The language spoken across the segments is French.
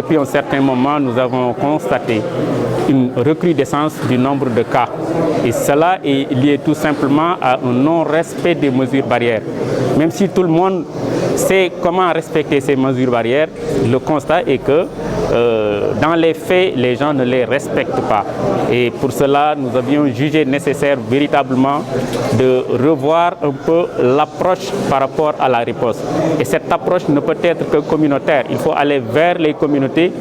depuis un certain moment, nous avons constaté une recrudescence du nombre de cas. Et cela est lié tout simplement à un non-respect des mesures barrières. Même si tout le monde sait comment respecter ces mesures barrières, le constat est que dans les faits, les gens ne les respectent pas. Et pour cela, nous avions jugé nécessaire véritablement de revoir un peu l'approche par rapport à la riposte. Et cette approche ne peut être que communautaire. Il faut aller vers les communautés,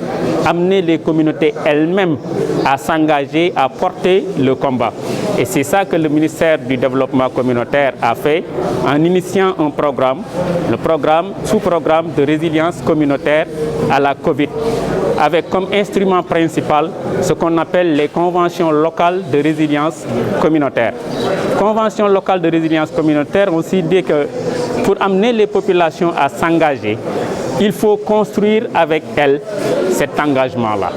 amener les communautés elles-mêmes à s'engager, à porter le combat. Et c'est ça que le ministère du Développement communautaire a fait en initiant un programme, le sous-programme de résilience communautaire à la COVID, avec comme instrument principal ce qu'on appelle les conventions locales de résilience communautaire. Conventions locales de résilience communautaire aussi dit que pour amener les populations à s'engager, il faut construire avec elles cet engagement-là.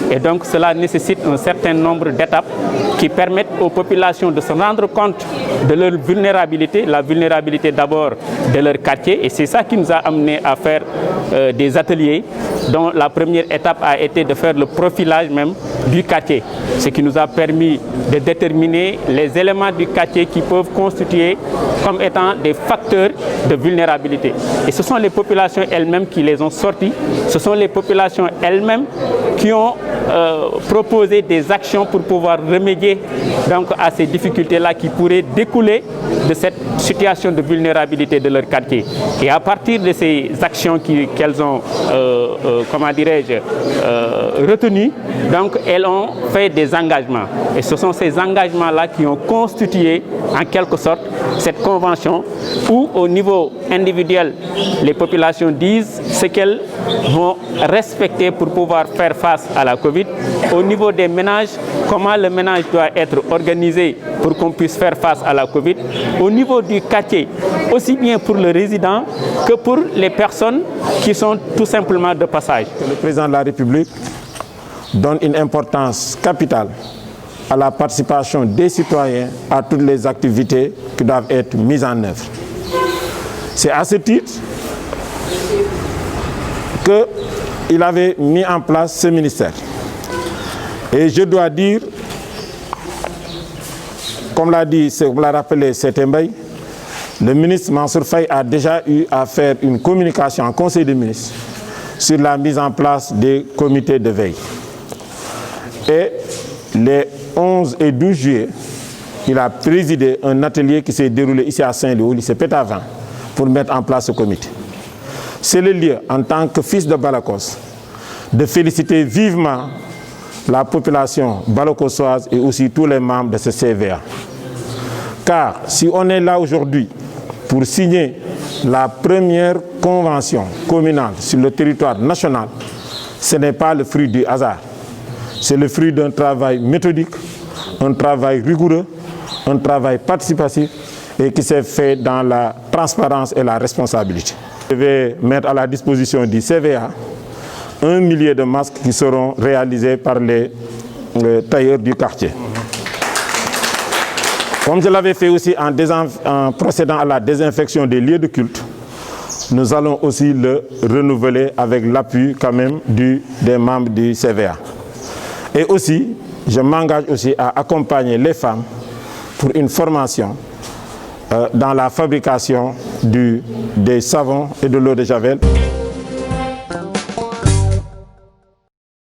Et donc cela nécessite un certain nombre d'étapes qui permettent aux populations de se rendre compte de leur vulnérabilité, la vulnérabilité d'abord de leur quartier. Et c'est ça qui nous a amené à faire des ateliers dont la première étape a été de faire le profilage même du quartier. Ce qui nous a permis de déterminer les éléments du quartier qui peuvent constituer comme étant des facteurs de vulnérabilité. Et ce sont les populations elles-mêmes qui les ont sortis. Ce sont les populations elles-mêmes qui ont proposé des actions pour pouvoir remédier donc, à ces difficultés-là qui pourraient découler de cette situation de vulnérabilité de leur quartier. Et à partir de ces actions qu'elles ont, retenues, donc elles ont fait des engagements. Et ce sont ces engagements-là qui ont constitué en quelque sorte cette convention où au niveau individuel, les populations disent ce qu'elles vont respecter pour pouvoir faire face à la COVID. Au niveau des ménages, comment le ménage doit être organisé pour qu'on puisse faire face à la COVID. Au niveau du quartier, aussi bien pour le résident que pour les personnes qui sont tout simplement de passage. Le président de la République donne une importance capitale à la participation des citoyens à toutes les activités qui doivent être mises en œuvre. C'est à ce titre qu'il avait mis en place ce ministère. Et je dois dire, comme l'a rappelé Setembaï, le ministre Mansour Faye a déjà eu à faire une communication en Conseil des ministres sur la mise en place des comités de veille. Et les 11 et 12 juillet, il a présidé un atelier qui s'est déroulé ici à Saint-Louis, au lycée Pétavin, pour mettre en place ce comité. C'est le lieu, en tant que fils de Balakos, de féliciter vivement la population balakossoise et aussi tous les membres de ce CVA. Car si on est là aujourd'hui pour signer la première convention communale sur le territoire national, ce n'est pas le fruit du hasard. C'est le fruit d'un travail méthodique, un travail rigoureux, un travail participatif et qui s'est fait dans la transparence et la responsabilité. Je vais mettre à la disposition du CVA 1 millier de masques qui seront réalisés par les tailleurs du quartier. Comme je l'avais fait aussi en procédant à la désinfection des lieux de culte, nous allons aussi le renouveler avec l'appui quand même des membres du CVA. Et aussi, je m'engage aussi à accompagner les femmes pour une formation dans la fabrication des savons et de l'eau de javel.